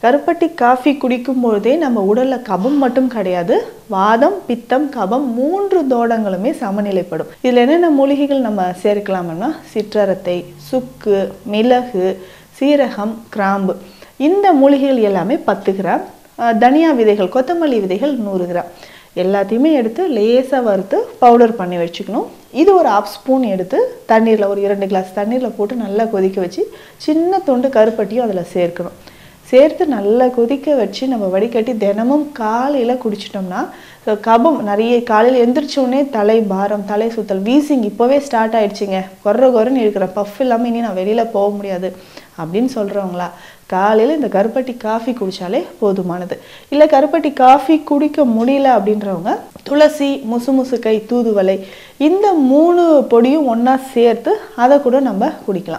கருப்பட்டி காஃபி குடிக்கும்போதே நம்ம உடல்ல கபம் மட்டும் கிடையாது, வாதம், பித்தம், கபம் 3 தோடங்களுமே சமநிலைப்படும். இதில் என்னென்ன மூலிகைகள் நம்ம சேர்க்கலாம்னா சிற்றரத்தை, சுக்கு, மிளகு, சீரகம், கிராம்பு. இந்த மூலிகைகள் எல்லாமே 10 கிராம், தனியா விதைகள், கொத்தமல்லி விதைகள் 100 கிராம். எல்லாத்தையுமே எடுத்து லேசாக வறுத்து பவுடர் பண்ணி வச்சுக்கணும். இது ஒரு 1/2 ஸ்பூன் எடுத்து தண்ணீரில், ஒரு 2 கிளாஸ் தண்ணீரில் போட்டு நல்லா கொதிக்க வச்சு சின்ன துண்டு கருப்பட்டியும் அதில் சேர்க்கணும். சேர்த்து நல்லா கொதிக்க வச்சு நம்ம வடிகட்டி தினமும் காலையில் குடிச்சிட்டோம்னா கபம் நிறைய, காலையில் எந்திரிச்சோடனே தலை பாரம், தலை சுத்தல், வீசிங் இப்போவே ஸ்டார்ட் ஆகிடுச்சிங்க, கொரன்னு இருக்கிற பஃப் இல்லாமல் இனி நான் வெளியில் போக முடியாது அப்படின்னு சொல்கிறவங்களா காலையில் இந்த கருப்பட்டி காஃபி குடித்தாலே போதுமானது. இல்லை கருப்பட்டி காஃபி குடிக்க முடியல அப்படின்றவங்க துளசி, முசுமுசுக்கை, தூதுவளை இந்த 3 பொடியும் ஒன்றா சேர்த்து அதை கூட நம்ம குடிக்கலாம்.